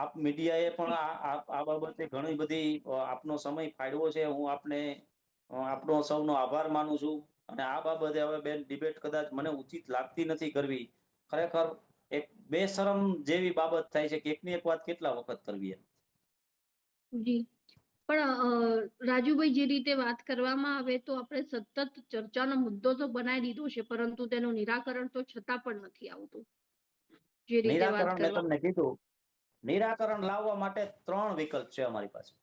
આપ મીડિયાએ પણ આ બાબતે ઘણી બધી આપનો સમય ફાળવ્યો છે. હું આપને આપનો સૌનો આભાર માનું છું. અને આ બાબતે હવે બેન ડિબેટ કદાચ મને ઉચિત લાગતી નથી કરવી. ખરેખર એક બેશરમ જેવી બાબત થાય છે કે એકની એક વાત કેટલા વખત કરવી એમ. જી, પણ રાજુભાઈ, જે રીતે વાત કરવામાં આવે તો આપણે સતત ચર્ચાનો મુદ્દો તો બનાવી દીધો છે, પરંતુ તેનું નિરાકરણ તો છતાં પણ નથી આવતું. જે રીતે વાત નિરાકરણ મેં કરવા તમને કીધું, નિરાકરણ લાવવા માટે 3 વિકલ્પ છે અમારી પાસે.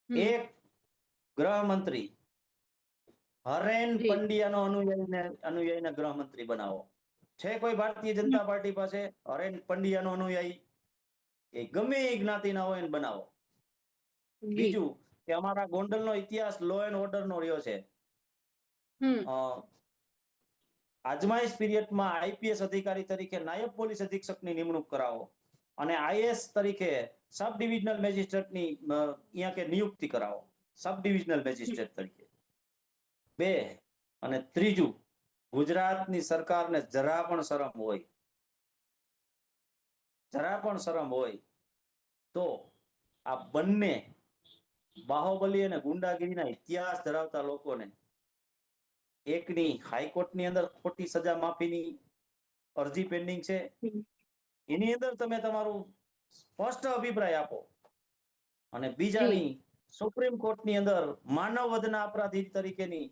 એક, ગૃહમંત્રી હરેન જી પંડ્યાનો અનુયાયીને ગૃહમંત્રી બનાવો. છે કોઈ ભારતીય જનતા પાર્ટી પાસે હરેન પંડ્યાનો અનુયાયી? એ ગમે એ જ્ઞાતિના હોય એને બનાવો. જી બીજું કે અમારા ગોંડલનો ઇતિહાસ લો એન્ડ ઓર્ડરનો રહ્યો છે. આજમાઈશ પીરિયડમાં આઈપીએસ અધિકારી તરીકે નાયબ પોલીસ અધિક્ષકની નિમણૂક કરાવો અને આઈએસ તરીકે સબ ડિવિઝનલ મેજિસ્ટ્રેટની અહીંયા કે નિયુક્તિ કરાવો, સબ ડિવિઝનલ મેજિસ્ટ્રેટ તરીકે. 2 અને ત્રીજું, ગુજરાતની સરકારને જરા પણ શરમ હોય તો આ બંને બાહુબલી અને ગુંડાગીરીના ઇતિહાસ ધરાવતા લોકોને એકની હાઈકોર્ટની અંદર ખોટી સજા માફીની અરજી પેન્ડિંગ છે. એની અંદર તમે તમારું સ્પષ્ટ અભિપ્રાય આપો. અને બીજાની સુપ્રીમ કોર્ટની અંદર માનવ વધના અપરાધી તરીકેની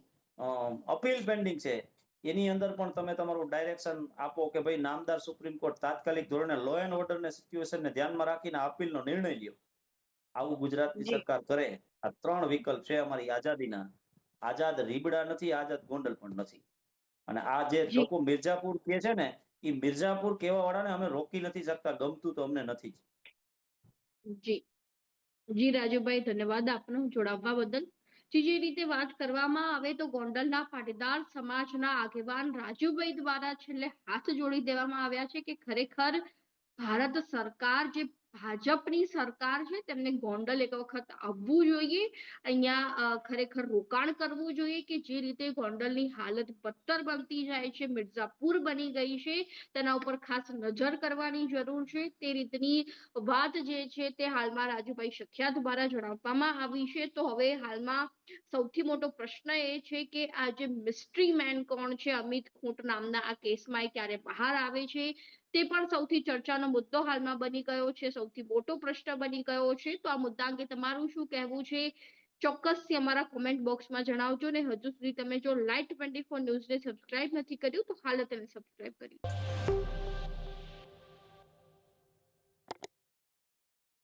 અપીલ પેન્ડિંગ છે. એની અંદર પણ તમે તમારું ડાયરેક્શન આપો કે ભાઈ નામદાર સુપ્રીમ કોર્ટ તાત્કાલિક ધોરણે લો એન્ડ ઓર્ડર ને સિચ્યુએશનને ધ્યાનમાં રાખીને અપીલનો નિર્ણય લ્યો. આવું ગુજરાતની સરકાર કરે. આ 3 વિકલ્પ છે અમારી આઝાદીના. આઝાદ રીબડા નથી, આઝાદ ગોંડલ પણ નથી. અને આ જે લોકો મિર્ઝાપુર કે છે ને, એ મિર્ઝાપુર કેવા વાળાને અમે રોકી નથી શકતા. ગમતું તો અમને નથી. જી જી રાજુભાઈ, ધન્યવાદ આપનો જોડાવવા બદલ. જે રીતે વાત કરવામાં આવે તો ગોંડલના પાટીદાર સમાજના આગેવાન રાજુભાઈ દ્વારા છેલ્લે હાથ જોડી દેવામાં આવ્યા છે કે ખરેખર ભારત સરકાર, જે ભાજપની સરકાર છે, તેમને ગોંડલ એક વખત આવવું જોઈએ. અહીંયા ખરેખર રોકાણ કરવું જોઈએ કે જે રીતે ગોંડલની હાલત બદતર બનતી જાય છે, મિર્ઝાપુર બની ગઈ છે, તેના ઉપર ખાસ નજર કરવાની જરૂર છે. તે રીતની વાત જે છે તે હાલમાં રાજુભાઈ સખિયા દ્વારા જણાવવામાં આવી છે. તો હવે હાલમાં સૌથી મોટો પ્રશ્ન એ છે કે આ જે મિસ્ટ્રી મેન કોણ છે, અમિત ખૂંટ નામના આ કેસમાં, એ ક્યારે બહાર આવે છે, તે પણ સૌથી ચર્ચાનો મુદ્દો હાલમાં બની ગયો છે, સૌથી મોટો પ્રશ્ન બની ગયો છે. તો આ મુદ્દા અંગે તમારું શું કહેવું છે? ચોક્કસથી અમારા કોમેન્ટ બોક્સમાં જણાવજો. ને હજુ સુધી તમે જો લાઈટ 24 ન્યૂઝને સબસ્ક્રાઇબ નથી કર્યું તો હાલ તેને સબસ્ક્રાઇબ કરી.